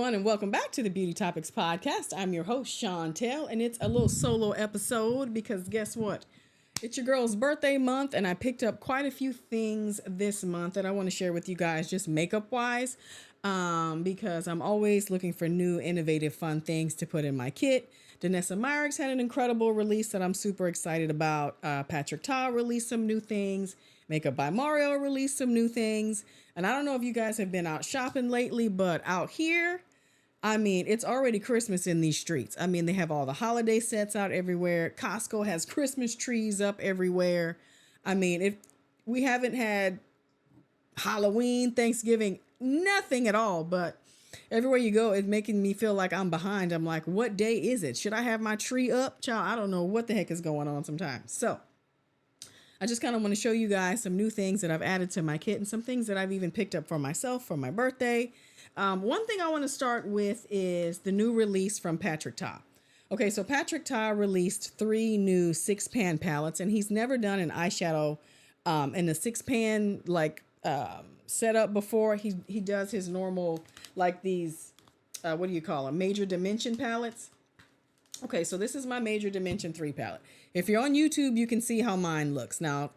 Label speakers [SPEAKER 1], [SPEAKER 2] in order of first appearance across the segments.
[SPEAKER 1] everyone, and welcome back to the Beauty Topics podcast. I'm your host, Chantel, and it's a little solo episode because guess what? It's your girl's birthday month, and I picked up quite a few things this month that I want to share with you guys, just makeup-wise, because I'm always looking for new, innovative, fun things to put in my kit. Danessa Myricks had an incredible release that I'm super excited about. Patrick Ta released some new things. Makeup by Mario released some new things. And I don't know if you guys have been out shopping lately, but out here, I mean, it's already Christmas in these streets. I mean, they have all the holiday sets out everywhere. Costco has Christmas trees up everywhere. I mean, if we haven't had Halloween, Thanksgiving, nothing at all, but everywhere you go, it's making me feel like I'm behind. I'm like, what day is it? Should I have my tree up? Child, I don't know what the heck is going on sometimes. So I just kind of want to show you guys some new things that I've added to my kit and some things that I've even picked up for myself for my birthday. One thing I want to start with is the new release from Patrick Ta. Okay, so Patrick Ta released 3 new 6-pan palettes, and he's never done an eyeshadow in a 6-pan setup before. He does his normal, like these, what do you call them? Major dimension palettes. Okay, so this is my Major Dimension 3 palette. If you're on YouTube, you can see how mine looks. Now,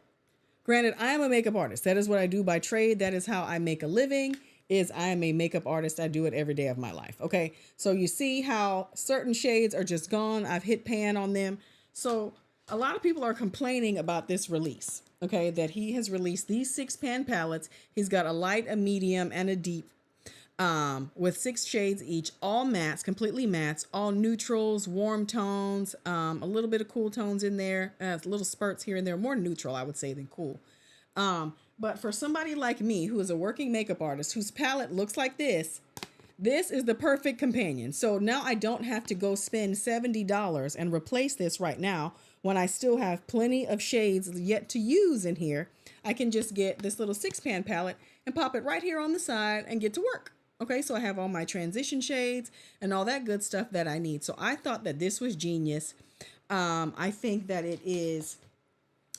[SPEAKER 1] granted, I am a makeup artist. That is what I do by trade. That is how I make a living, is I am a makeup artist. I do it every day of my life. Okay, so you see how certain shades are just gone. I've hit pan on them. So a lot of people are complaining about this release, okay, that he has released these 6-pan palettes. He's got a light, a medium, and a deep. With 6 shades each, all mattes, completely mattes, all neutrals, warm tones, a little bit of cool tones in there, little spurts here and there, more neutral, I would say, than cool. But for somebody like me, who is a working makeup artist, whose palette looks like this is the perfect companion. So now I don't have to go spend $70 and replace this right now when I still have plenty of shades yet to use in here. I can just get this little 6-pan palette and pop it right here on the side and get to work. Okay, so I have all my transition shades and all that good stuff that I need. So I thought that this was genius. I think that it is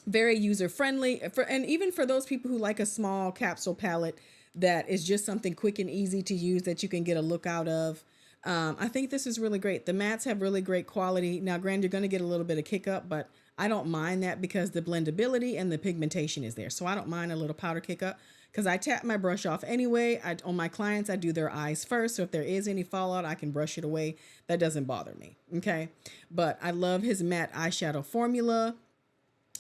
[SPEAKER 1] very user-friendly, and even for those people who like a small capsule palette that is just something quick and easy to use that you can get a look out of. I think this is really great. The mattes have really great quality. Now, granted, you're going to get a little bit of kick up, but I don't mind that because the blendability and the pigmentation is there. So I don't mind a little powder kick up because I tap my brush off anyway. On my clients, I do their eyes first. So if there is any fallout, I can brush it away. That doesn't bother me. Okay. But I love his matte eyeshadow formula.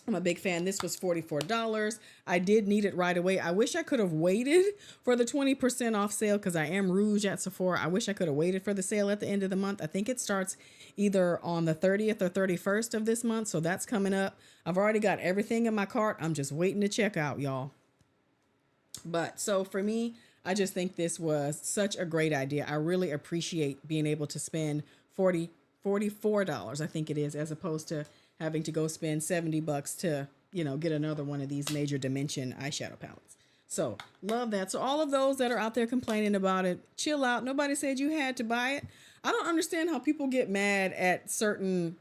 [SPEAKER 1] I'm a big fan. This was $44. I did need it right away. I wish I could have waited for the 20% off sale because I am Rouge at Sephora. I wish I could have waited for the sale at the end of the month. I think it starts either on the 30th or 31st of this month. So that's coming up. I've already got everything in my cart. I'm just waiting to check out, y'all. But so for me, I just think this was such a great idea. I really appreciate being able to spend $44, I think it is, as opposed to having to go spend $70 to, get another one of these Major Dimension eyeshadow palettes. So love that. So all of those that are out there complaining about it, chill out. Nobody said you had to buy it. I don't understand how people get mad at certain,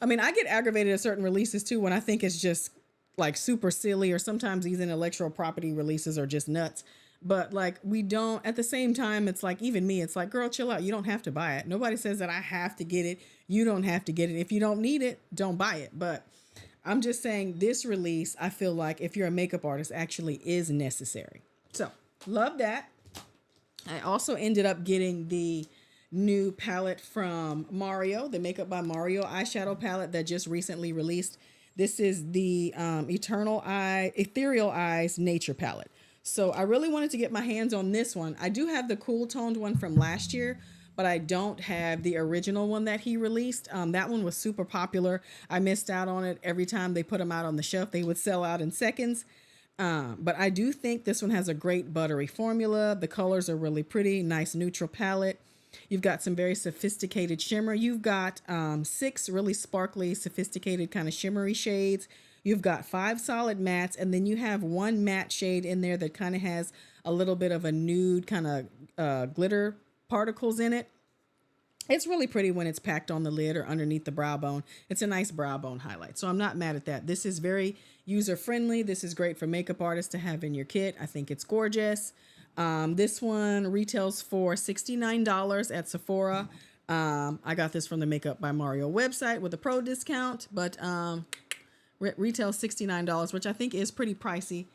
[SPEAKER 1] I get aggravated at certain releases too when I think it's just like super silly, or sometimes these intellectual property releases are just nuts. But we don't, at the same time, it's like, even me, it's like, girl, chill out. You don't have to buy it. Nobody says that I have to get it. You don't have to get it. If you don't need it, don't buy it. But I'm just saying this release, I feel like if you're a makeup artist, actually is necessary. So love that. I also ended up getting the new palette from Mario, the Makeup by Mario eyeshadow palette that just recently released. This is the Ethereal Eyes Nature palette. So I really wanted to get my hands on this one. I do have the cool toned one from last year, but I don't have the original one that he released. That one was super popular. I missed out on it. Every time they put them out on the shelf, they would sell out in seconds. But I do think this one has a great buttery formula. The colors are really pretty, nice neutral palette. You've got some very sophisticated shimmer. You've got 6 really sparkly, sophisticated kind of shimmery shades. You've got 5 solid mattes, and then you have 1 matte shade in there that kind of has a little bit of a nude kind of glitter particles in it. It's really pretty when it's packed on the lid or underneath the brow bone. It's a nice brow bone highlight. So I'm not mad at that. This is very user friendly. This is great for makeup artists to have in your kit. I think it's gorgeous. This one retails for $69 at Sephora. I got this from the Makeup by Mario website with a pro discount, but retails $69, which I think is pretty pricey.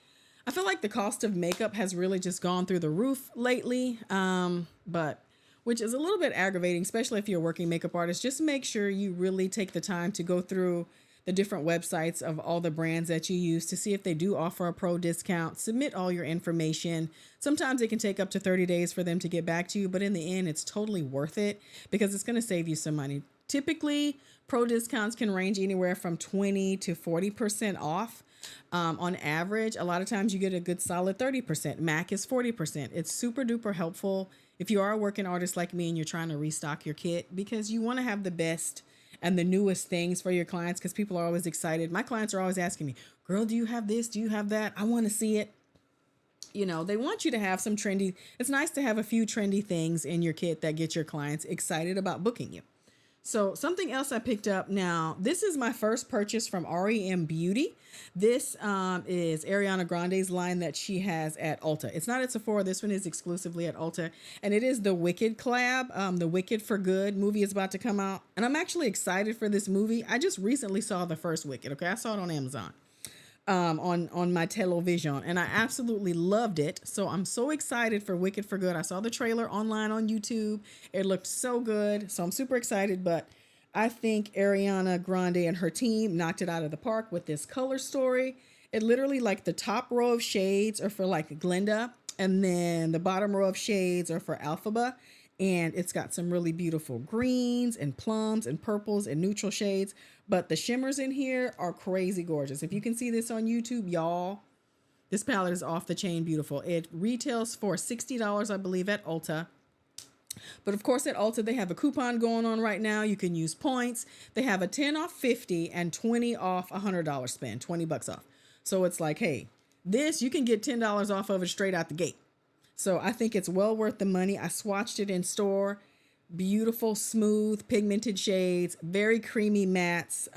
[SPEAKER 1] I feel like the cost of makeup has really just gone through the roof lately, but which is a little bit aggravating, especially if you're a working makeup artist. Just make sure you really take the time to go through the different websites of all the brands that you use to see if they do offer a pro discount. Submit all your information. Sometimes it can take up to 30 days for them to get back to you, but in the end, it's totally worth it because it's going to save you some money. Typically, pro discounts can range anywhere from 20 to 40% off. On average, a lot of times you get a good solid 30%. MAC is 40%. It's super duper helpful if you are a working artist like me and you're trying to restock your kit, because you want to have the best and the newest things for your clients, because people are always excited. My clients are always asking me, girl, do you have this? Do you have that? I want to see it. You know, they want you to have some trendy. It's nice to have a few trendy things in your kit that get your clients excited about booking you. So something else I picked up now, this is my first purchase from REM Beauty. This is Ariana Grande's line that she has at Ulta. It's not at Sephora. This one is exclusively at Ulta. And it is the Wicked collab. The Wicked for Good movie is about to come out. And I'm actually excited for this movie. I just recently saw the first Wicked. Okay, I saw it on Amazon. On my television, and I absolutely loved it. So I'm so excited for Wicked for Good. I saw the trailer online on YouTube. It looked so good. So I'm super excited, but I think Ariana Grande and her team knocked it out of the park with this color story. It literally, like, the top row of shades are for like Glenda, and then the bottom row of shades are for Alphaba. And it's got some really beautiful greens and plums and purples and neutral shades. But the shimmers in here are crazy gorgeous. If you can see this on YouTube, y'all, this palette is off the chain beautiful. It retails for $60, I believe, at Ulta. But of course, at Ulta, they have a coupon going on right now. You can use points. They have a 10 off 50 and 20 off $100 spend, 20 bucks off. So it's like, hey, this, you can get $10 off of it straight out the gate. So I think it's well worth the money. I swatched it in store. Beautiful, smooth, pigmented shades, very creamy mattes.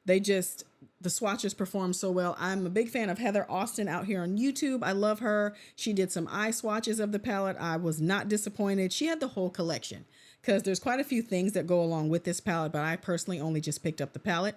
[SPEAKER 1] The swatches perform so well. I'm a big fan of Heather Austin out here on YouTube. I love her. She did some eye swatches of the palette. I was not disappointed. She had the whole collection because there's quite a few things that go along with this palette, but I personally only just picked up the palette.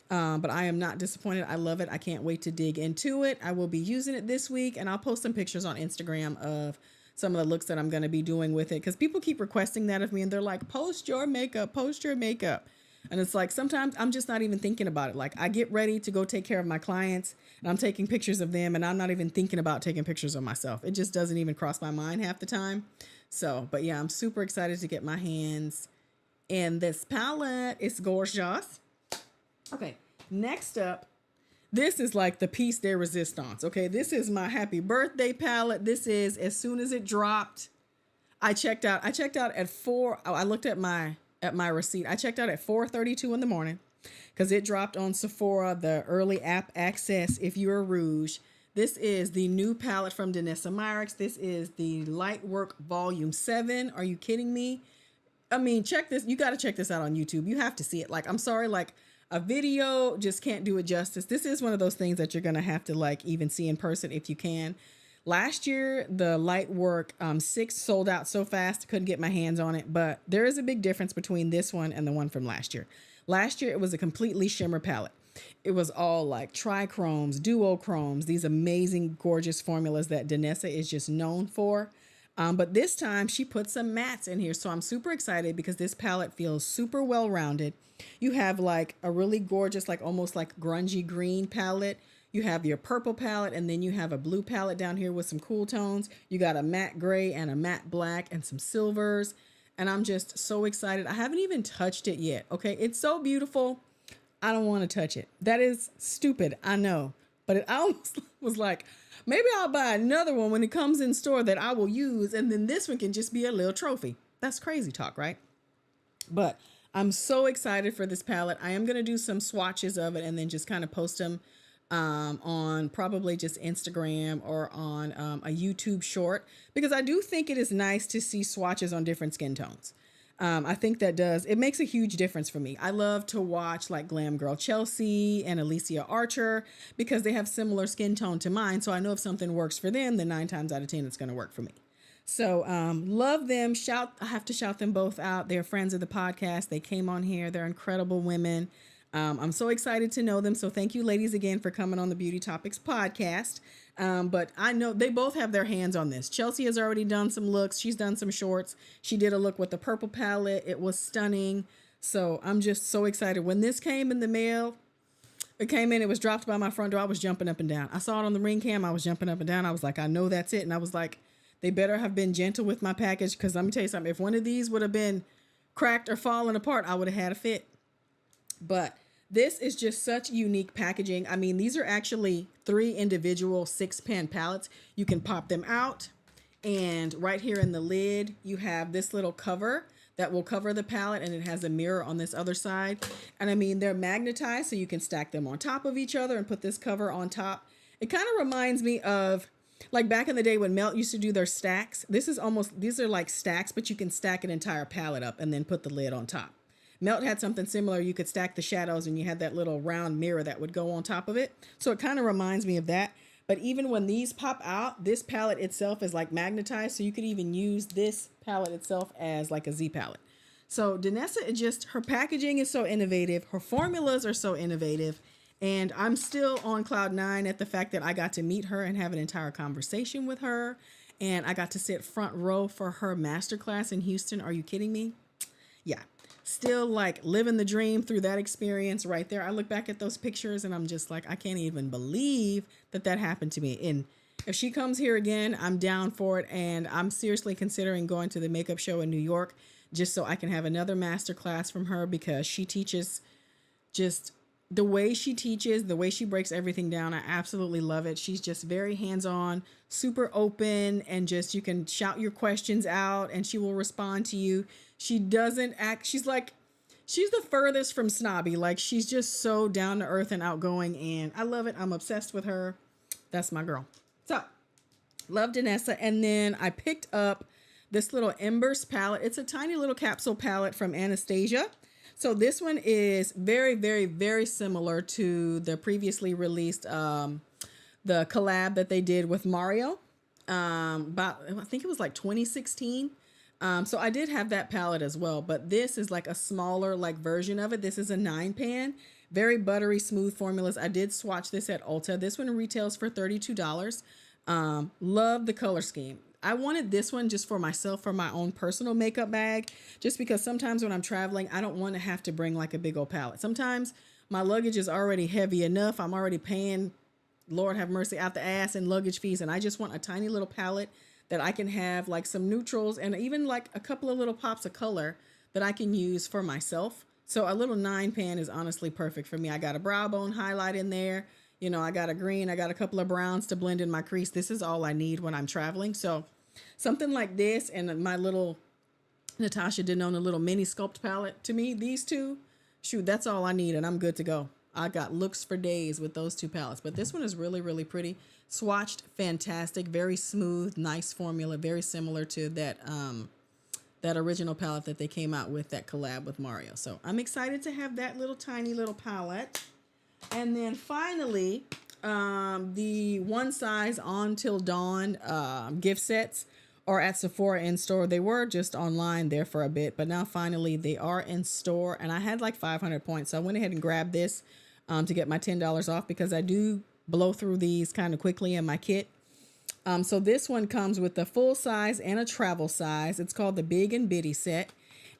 [SPEAKER 1] But I am not disappointed. I love it. I can't wait to dig into it. I will be using it this week, and I'll post some pictures on Instagram of some of the looks that I'm going to be doing with it, because people keep requesting that of me, and they're like, post your makeup, post your makeup. And it's like, sometimes I'm just not even thinking about it. Like, I get ready to go take care of my clients, and I'm taking pictures of them, and I'm not even thinking about taking pictures of myself. It just doesn't even cross my mind half the time. So, but yeah, I'm super excited to get my hands in this palette. It's gorgeous. Okay, next up, this is like the piece de resistance. Okay, this is my happy birthday palette. This is, as soon as it dropped, I checked out at 4. I looked at my receipt. I checked out at 4:32 in the morning because it dropped on Sephora, the early app access if you're a Rouge. This is the new palette from Danessa Myricks. This is the Lightwork Volume 7. Are you kidding me? I mean, check this. You got to check this out on YouTube. You have to see it. Like, I'm sorry, like, a video just can't do it justice. This is one of those things that you're going to have to, like, even see in person if you can. Last year, the Lightwork 6 sold out so fast, couldn't get my hands on it. But there is a big difference between this one and the one from last year. Last year, it was a completely shimmer palette. It was all like trichromes, duochromes, these amazing, gorgeous formulas that Danessa is just known for. But this time she put some mattes in here. So I'm super excited because this palette feels super well-rounded. You have like a really gorgeous, like almost like grungy green palette. You have your purple palette, and then you have a blue palette down here with some cool tones. You got a matte gray and a matte black and some silvers. And I'm just so excited. I haven't even touched it yet. Okay, it's so beautiful. I don't want to touch it. That is stupid, I know. But I almost was like, maybe I'll buy another one when it comes in store that I will use, and then this one can just be a little trophy. That's crazy talk, right? But I'm so excited for this palette. I am going to do some swatches of it and then just kind of post them on probably just Instagram or on a YouTube short, because I do think it is nice to see swatches on different skin tones. I think it makes a huge difference for me. I love to watch like Glam Girl Chelsea and Alicia Archer because they have similar skin tone to mine. So I know if something works for them, then 9 times out of 10, it's going to work for me. So love them. I have to shout them both out. They're friends of the podcast. They came on here. They're incredible women. I'm so excited to know them. So thank you, ladies, again for coming on the Beauty Topics podcast. But I know they both have their hands on this. Chelsea has already done some looks. She's done some shorts. She did a look with the purple palette. It was stunning. So I'm just so excited. When this came in the mail, it was dropped by my front door. I was jumping up and down. I saw it on the ring cam. I was jumping up and down. I was like, I know that's it. And I was like, they better have been gentle with my package. Because let me tell you something. If one of these would have been cracked or falling apart, I would have had a fit. But this is just such unique packaging. I mean, these are actually 3 individual 6-pan palettes. You can pop them out. And right here in the lid, you have this little cover that will cover the palette. And it has a mirror on this other side. And I mean, they're magnetized, so you can stack them on top of each other and put this cover on top. It kind of reminds me of like back in the day when Melt used to do their stacks. These are like stacks, but you can stack an entire palette up and then put the lid on top. Melt had something similar. You could stack the shadows and you had that little round mirror that would go on top of it. So it kind of reminds me of that. But even when these pop out, this palette itself is like magnetized. So you could even use this palette itself as like a Z palette. So Danessa, her packaging is so innovative. Her formulas are so innovative. And I'm still on cloud 9 at the fact that I got to meet her and have an entire conversation with her. And I got to sit front row for her masterclass in Houston. Are you kidding me? Yeah. Still like living the dream through that experience right there. I look back at those pictures and I'm just like, I can't even believe that happened to me. And if she comes here again, I'm down for it. And I'm seriously considering going to the makeup show in New York just so I can have another masterclass from her because she teaches just the way she teaches, the way she breaks everything down. I absolutely love it. She's just very hands-on, super open, and just you can shout your questions out and she will respond to you. She doesn't act, she's the furthest from snobby. Like she's just so down to earth and outgoing and I love it. I'm obsessed with her. That's my girl. So love Danessa. And then I picked up this little Embers palette. It's a tiny little capsule palette from Anastasia. So this one is very, very, very similar to the previously released, the collab that they did with Mario. I think it was like 2016. So I did have that palette as well, but this is like a smaller like version of it. This is a 9-pan, very buttery, smooth formulas. I did swatch this at Ulta. This one retails for $32. Love the color scheme. I wanted this one just for myself, for my own personal makeup bag, just because sometimes when I'm traveling, I don't want to have to bring like a big old palette. Sometimes my luggage is already heavy enough. I'm already paying, Lord have mercy, out the ass in luggage fees. And I just want a tiny little palette that I can have like some neutrals and even like a couple of little pops of color that I can use for myself. So a little 9-pan is honestly perfect for me. I got a brow bone highlight in there. You know, I got a green, I got a couple of browns to blend in my crease. This is all I need when I'm traveling. So something like this and my little Natasha Denona little mini sculpt palette, to me, these two, shoot, that's all I need and I'm good to go. I got looks for days with those 2 palettes, but this one is really, really pretty. Swatched, fantastic, very smooth, nice formula, very similar to that that original palette that they came out with, that collab with Mario. So I'm excited to have that little tiny little palette. And then finally, the One Size On Till Dawn gift sets are at Sephora in store. They were just online there for a bit, but now finally they are in store. And I had like 500 points, so I went ahead and grabbed this to get my $10 off because I do blow through these kind of quickly in my kit. So this one comes with a full size and a travel size. It's called the Big and Bitty set.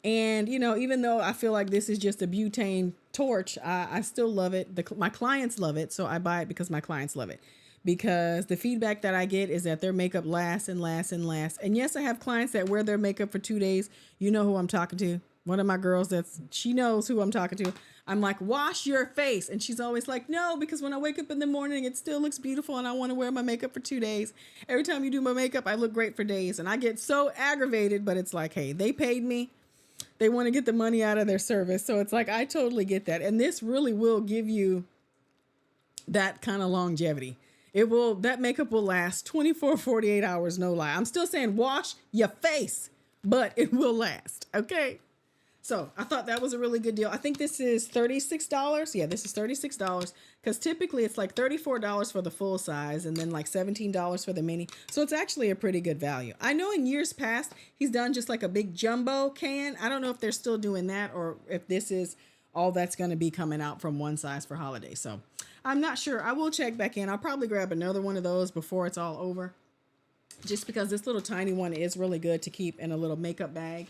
[SPEAKER 1] And, you know, even though I feel like this is just a butane torch, I still love it. My clients love it. So I buy it because my clients love it. Because the feedback that I get is that their makeup lasts and lasts and lasts. And yes, I have clients that wear their makeup for 2 days. You know who I'm talking to. One of my girls, she knows who I'm talking to. I'm like, wash your face. And she's always like, no, because when I wake up in the morning, it still looks beautiful and I want to wear my makeup for 2 days. Every time you do my makeup, I look great for days. And I get so aggravated, but it's like, hey, they paid me. They want to get the money out of their service. So it's like, I totally get that. And this really will give you that kind of longevity. That makeup will last 24, 48 hours, no lie. I'm still saying wash your face, but it will last. Okay. So I thought that was a really good deal. I think this is $36. Yeah, this is $36 because typically it's like $34 for the full size and then like $17 for the mini. So it's actually a pretty good value. I know in years past he's done just like a big jumbo can. I don't know if they're still doing that or if this is all that's going to be coming out from one size for holiday. So I'm not sure. I will check back in. I'll probably grab another one of those before it's all over, just because this little tiny one is really good to keep in a little makeup bag.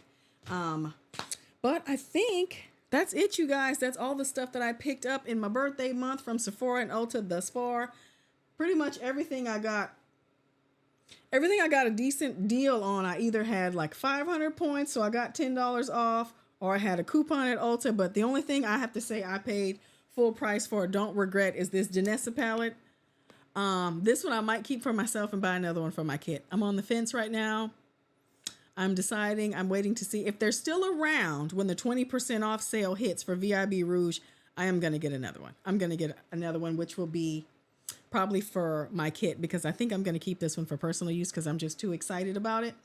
[SPEAKER 1] But I think that's it, you guys. That's all the stuff that I picked up in my birthday month from Sephora and Ulta thus far. Pretty much everything I got a decent deal on. I either had like 500 points, so I got $10 off, or I had a coupon at Ulta. But the only thing I have to say I paid full price for, don't regret, is this Janessa palette. This one I might keep for myself and buy another one for my kid. I'm on the fence right now. I'm deciding. I'm waiting to see if they're still around when the 20% off sale hits for VIB Rouge. I am going to get another one. I'm going to get another one, which will be probably for my kit, because I think I'm going to keep this one for personal use because I'm just too excited about it.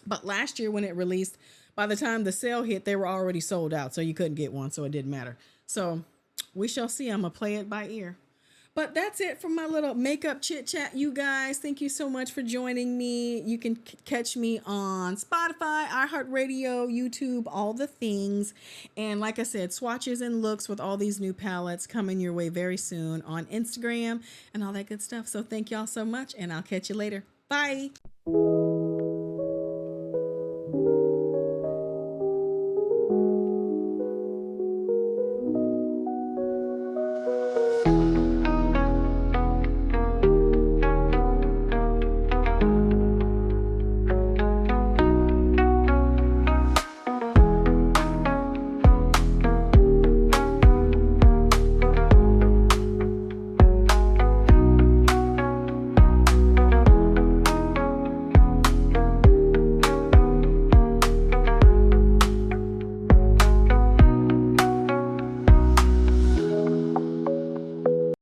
[SPEAKER 1] But last year when it released, by the time the sale hit, they were already sold out. So you couldn't get one. So it didn't matter. So we shall see. I'm going to play it by ear. But that's it for my little makeup chit chat, you guys. Thank you so much for joining me. You can catch me on Spotify, iHeartRadio, YouTube, all the things. And like I said, swatches and looks with all these new palettes coming your way very soon on Instagram and all that good stuff. So thank y'all so much, and I'll catch you later. Bye.